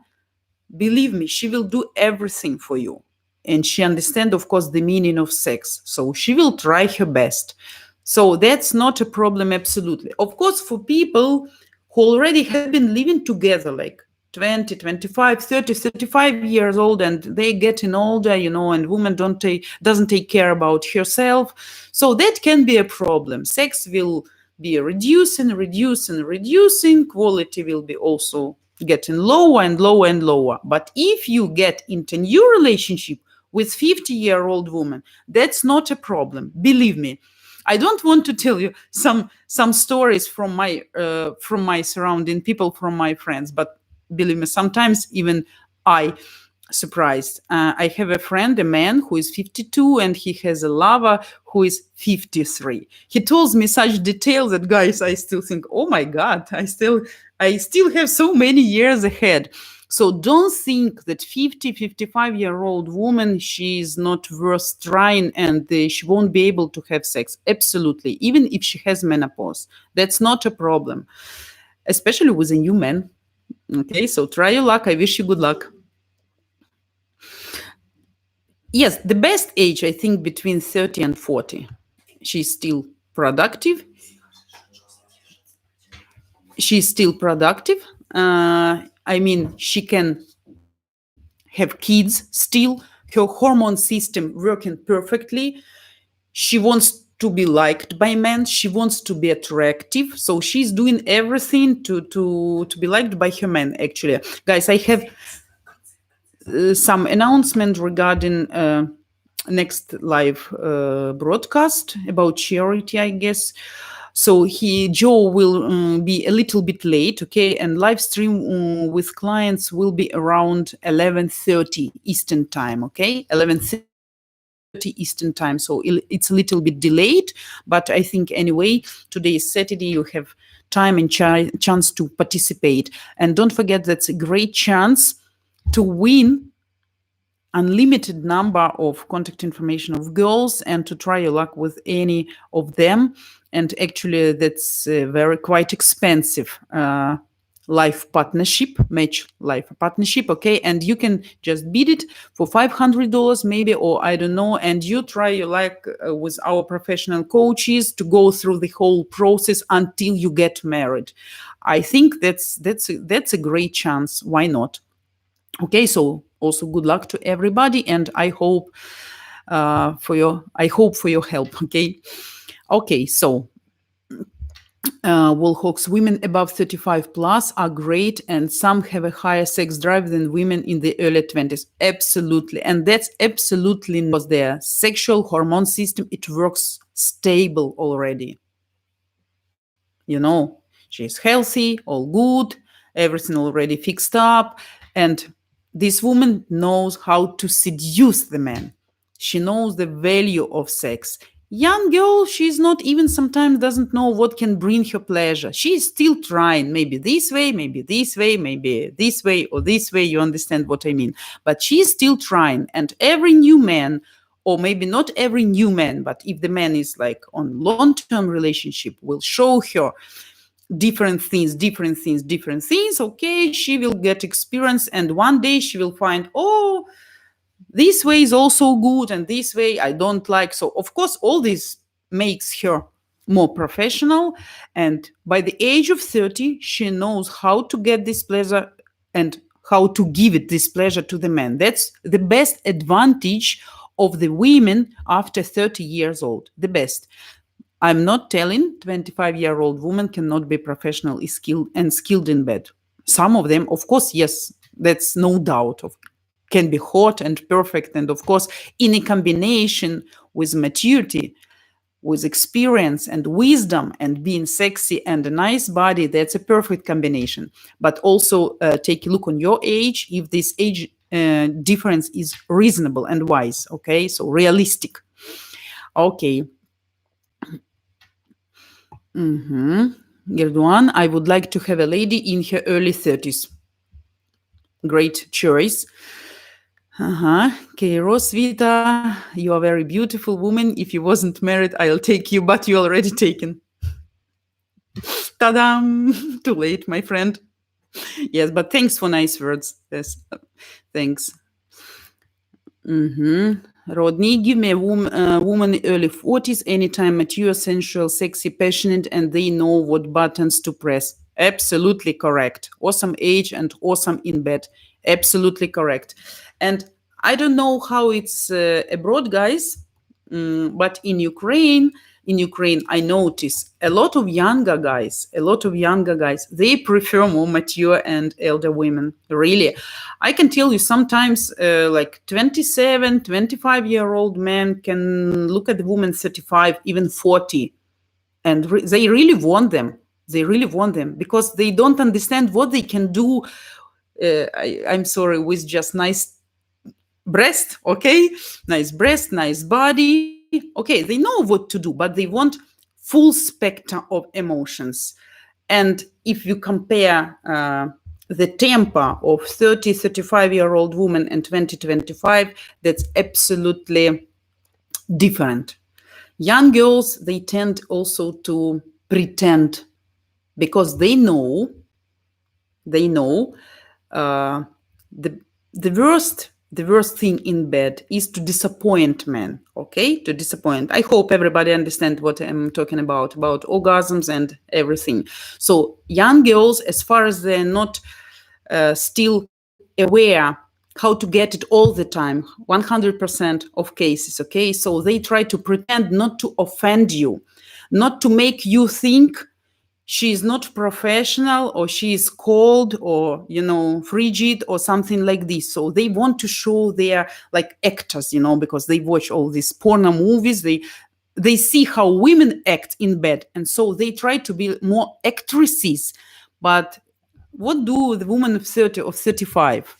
believe me, she will do everything for you. And she understand, of course, the meaning of sex. So she will try her best. So that's not a problem, absolutely. Of course, for people who already have been living together, like 20, 25, 30, 35 years old, and they getting older, and woman doesn't take care about herself. So that can be a problem. Sex will be reducing. Quality will be also getting lower and lower and lower. But if you get into new relationship with 50-year-old woman, that's not a problem. Believe me. I don't want to tell you some stories from my surrounding people, from my friends, but believe me, sometimes even I surprised. I have a friend, a man who is 52, and he has a lover who is 53. He tells me such details that, guys, I still think, oh my God, I still have so many years ahead. So don't think that 50, 55-year-old woman, she is not worth trying and she won't be able to have sex. Absolutely. Even if she has menopause, that's not a problem, especially with a new man. Okay, so try your luck. I wish you good luck. Yes, the best age, I think, between 30 and 40. She's still productive. I mean, she can have kids still. Her hormone system working perfectly. She wants to be liked by men. She wants to be attractive. So she's doing everything to be liked by her man, actually. Guys, I have some announcement regarding next live broadcast about charity, I guess. So Joe will be a little bit late, okay, and live stream with clients will be around 11:30 Eastern time, okay, 11:30 Eastern time. So it's a little bit delayed, but I think anyway, today is Saturday, you have time and chance to participate. And don't forget, that's a great chance to win unlimited number of contact information of girls and to try your luck with any of them. And actually that's very quite expensive life partnership, match life partnership, okay, and you can just bid it for $500 maybe, or I don't know, and you try your luck with our professional coaches to go through the whole process until you get married. I think that's a great chance. Why not? Okay, so also good luck to everybody, and I hope for your help. Okay, so Wolhawks, women above 35 plus are great, and some have a higher sex drive than women in the early 20s. Absolutely, and that's absolutely because their sexual hormone system, it works stable already. She's healthy, all good, everything already fixed up, and this woman knows how to seduce the man. She knows the value of sex. Young girl, she's not even sometimes doesn't know what can bring her pleasure. She's still trying, maybe this way, maybe this way, maybe this way or this way. You understand what I mean? But she's still trying, and every new man, or maybe not every new man, but if the man is like on long-term relationship, will show her different things, okay, she will get experience, and one day she will find, oh, this way is also good and this way I don't like. So of course all this makes her more professional, and by the age of 30 she knows how to get this pleasure and how to give it this pleasure to the man. That's the best advantage of the women after 30 years old, the best. I'm not telling 25-year-old woman cannot be professionally skilled in bed. Some of them, of course, yes, that's no doubt, can be hot and perfect. And of course, in a combination with maturity, with experience and wisdom and being sexy and a nice body, that's a perfect combination. But also take a look on your age, if this age difference is reasonable and wise, okay? So realistic. Okay. Gerduan, I would like to have a lady in her early 30s. Great choice. Okay, Rosvita, you are a very beautiful woman. If you wasn't married, I'll take you, but you're already taken. Ta-dam! Too late, my friend. Yes, but thanks for nice words. Yes, thanks. Rodney, give me a woman early 40s, anytime mature, sensual, sexy, passionate, and they know what buttons to press. Absolutely correct. Awesome age and awesome in bed. Absolutely correct. And I don't know how it's abroad, guys, but in Ukraine, I notice a lot of younger guys, they prefer more mature and elder women. Really. I can tell you sometimes like 27, 25-year-old men can look at the woman 35, even 40, and they really want them. They really want them because they don't understand what they can do. I'm sorry, with just nice breast, okay? Nice breast, nice body. Okay, they know what to do, but they want full spectrum of emotions. And if you compare the temper of 30, 35-year-old woman and 20, 25, that's absolutely different. Young girls, they tend also to pretend because they know the worst thing in bed is to disappoint men, okay? To disappoint. I hope everybody understands what I'm talking about orgasms and everything. So young girls, as far as they're not still aware how to get it all the time, 100% of cases, okay? So they try to pretend not to offend you, not to make you think she is not professional, or she is cold, or frigid, or something like this. So they want to show their like actors, because they watch all these porno movies. They see how women act in bed, and so they try to be more actresses. But what do the women of 30 or 35?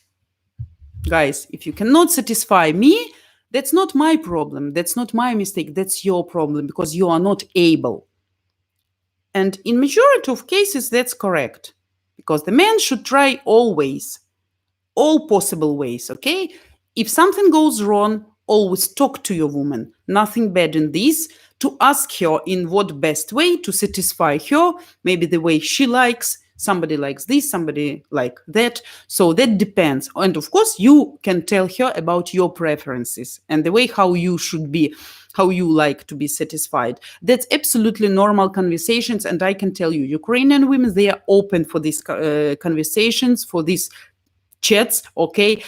Guys, if you cannot satisfy me, that's not my problem, that's not my mistake, that's your problem, because you are not able. And in majority of cases, that's correct, because the man should try always, all possible ways, okay? If something goes wrong, always talk to your woman. Nothing bad in this. To ask her in what best way to satisfy her, maybe the way she likes. Somebody likes this, somebody like that. So that depends. And of course, you can tell her about your preferences and the way how you should be, how you like to be satisfied. That's absolutely normal conversations. And I can tell you, Ukrainian women, they are open for these conversations, for these chats, okay?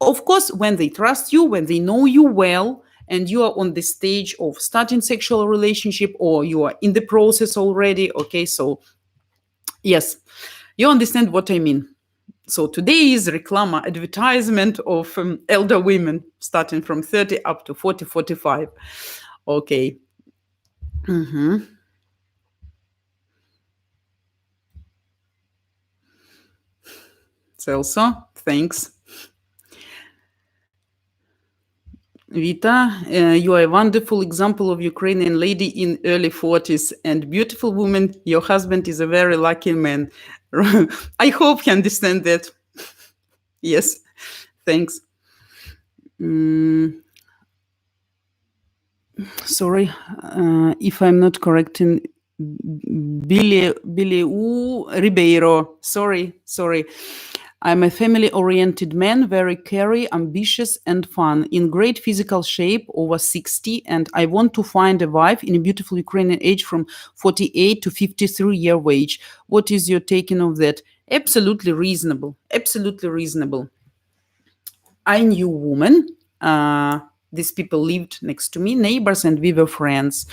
Of course, when they trust you, when they know you well, and you are on the stage of starting sexual relationship, or you are in the process already, okay? So yes, you understand what I mean. So today is reclama, advertisement of elder women starting from 30 up to 40, 45. Okay. Celso, thanks. Vita, you are a wonderful example of Ukrainian lady in early 40s and beautiful woman. Your husband is a very lucky man. I hope you understand that. Yes, thanks. Sorry, if I'm not correct in Billy Ribeiro. Sorry. I'm a family-oriented man, very caring, ambitious, and fun, in great physical shape, over 60, and I want to find a wife in a beautiful Ukrainian age from 48 to 53 year age. What is your taking of that? Absolutely reasonable. Absolutely reasonable. I knew a woman. These people lived next to me, neighbors, and we were friends.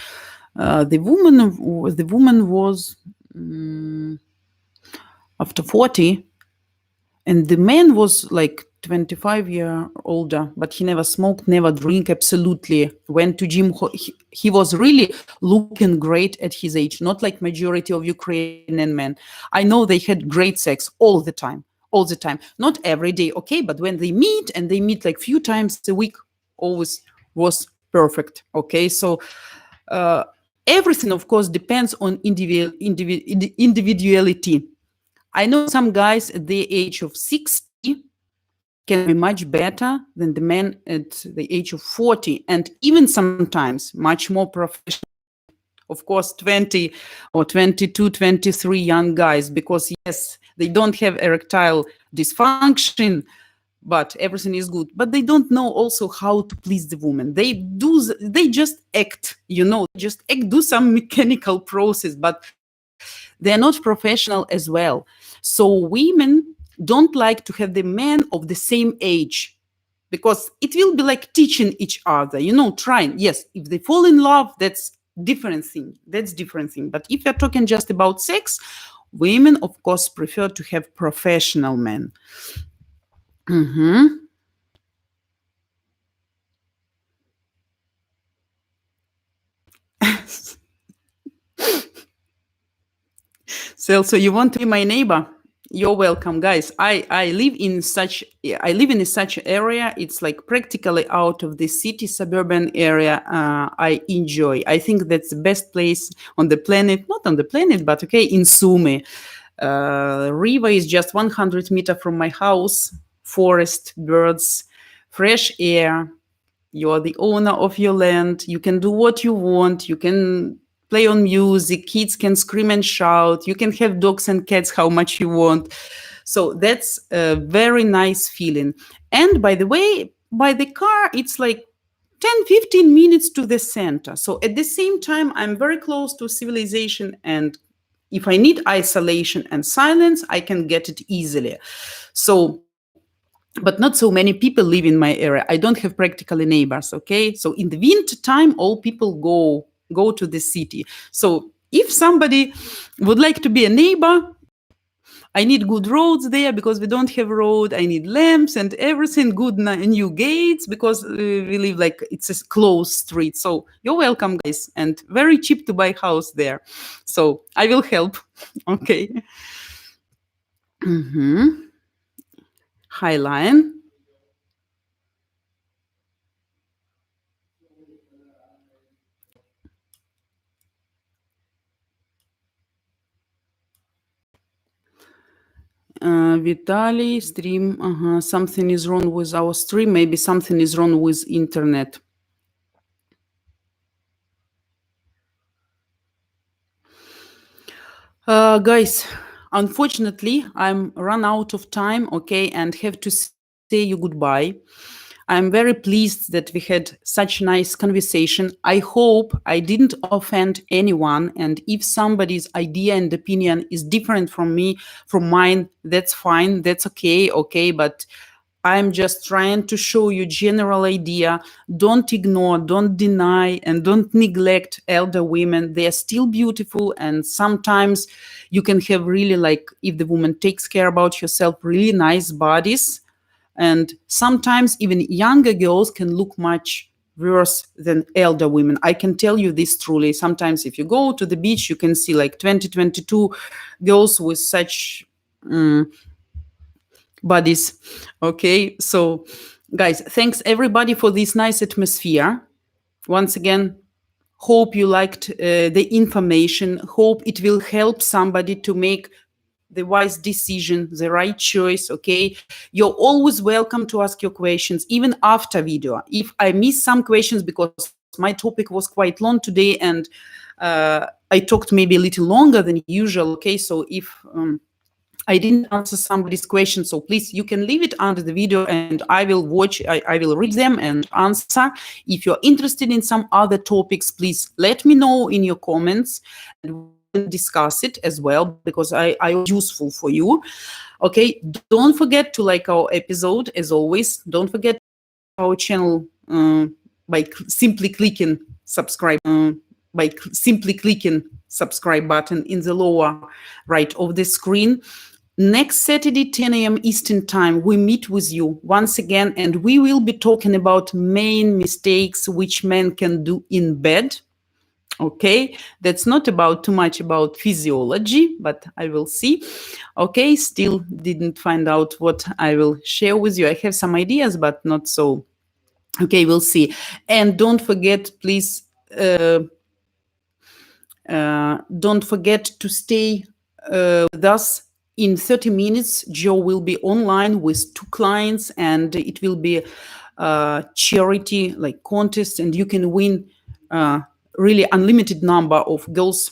The woman was after 40. And the man was like 25 years older, but he never smoked, never drink, absolutely. Went to gym. He was really looking great at his age, not like majority of Ukrainian men. I know they had great sex all the time. Not every day, okay? But when they meet, and they meet like few times a week, always was perfect, okay? So everything, of course, depends on individuality. I know some guys at the age of 60 can be much better than the men at the age of 40, and even sometimes much more professional. Of course, 20 or 22, 23 young guys, because yes, they don't have erectile dysfunction, but everything is good. But they don't know also how to please the woman. They just act, do some mechanical process, but they're not professional as well. So women don't like to have the men of the same age, because it will be like teaching each other, trying. Yes, if they fall in love, that's different thing. But if you're talking just about sex, women, of course, prefer to have professional men. So you want to be my neighbor? You're welcome, guys. I live in such area. It's like practically out of the city, suburban area. I enjoy. I think that's the best place on the planet. Not on the planet, but okay, in Sumy. River is just 100 meters from my house. Forest, birds, fresh air. You are the owner of your land. You can do what you want. You can play on music, kids can scream and shout, you can have dogs and cats how much you want. So that's a very nice feeling. And by the way, by the car, it's like 10-15 minutes to the center. So at the same time, I'm very close to civilization, and if I need isolation and silence, I can get it easily. So but not so many people live in my area. I don't have practically neighbors, okay? So in the winter time, all people go to the city. So If somebody would like to be a neighbor, I need good roads there because we don't have road. I need lamps and everything, good new gates because we live like it's a closed street. So you're welcome, guys, and very cheap to buy house there. So I will help. Okay. Highline. Vitaly, stream. Something is wrong with our stream. Maybe something is wrong with internet. Guys, unfortunately, I'm run out of time, okay, and have to say you goodbye. I'm very pleased that we had such nice conversation. I hope I didn't offend anyone, and if somebody's idea and opinion is different from me, from mine, that's fine, that's okay, but I'm just trying to show you general idea. Don't ignore, don't deny, and don't neglect elder women. They are still beautiful, and sometimes you can have really, like, if the woman takes care about herself, really nice bodies. And sometimes even younger girls can look much worse than elder women. I can tell you this truly. Sometimes if you go to the beach, you can see like 2022 girls with such bodies. Okay, so guys, thanks everybody for this nice atmosphere. Once again, hope you liked the information. Hope it will help somebody to make the wise decision, the right choice. Okay, you're always welcome to ask your questions even after video. If I miss some questions because my topic was quite long today and I talked maybe a little longer than usual. Okay, so if I didn't answer somebody's question, so please, you can leave it under the video and I will watch, I will read them and answer. If you're interested in some other topics, please let me know in your comments and we'll discuss it as well because I useful for you. Okay, don't forget to like our episode as always. Don't forget our channel by simply clicking subscribe. Simply clicking subscribe button in the lower right of the screen. Next Saturday, 10 a.m. Eastern Time, we meet with you once again, and we will be talking about main mistakes which men can do in bed. Okay, that's not about too much about physiology, but I will see. Okay, still didn't find out what I will share with you. I have some ideas, but not so. Okay, we'll see. And don't forget, please, don't forget to stay with us. In 30 minutes, Joe will be online with 2 clients and it will be a charity like contest and you can win really unlimited number of girls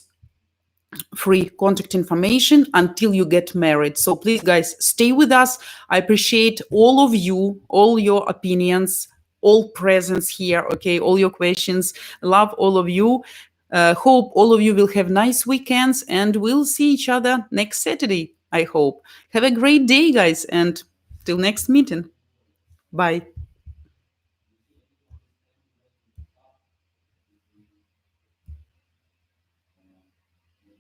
free contact information until you get married. So please, guys, stay with us. I appreciate all of you, all your opinions, all presence here, okay, all your questions. Love all of you. Hope all of you will have nice weekends and we'll see each other next Saturday, I hope. Have a great day, guys, and till next meeting. Bye.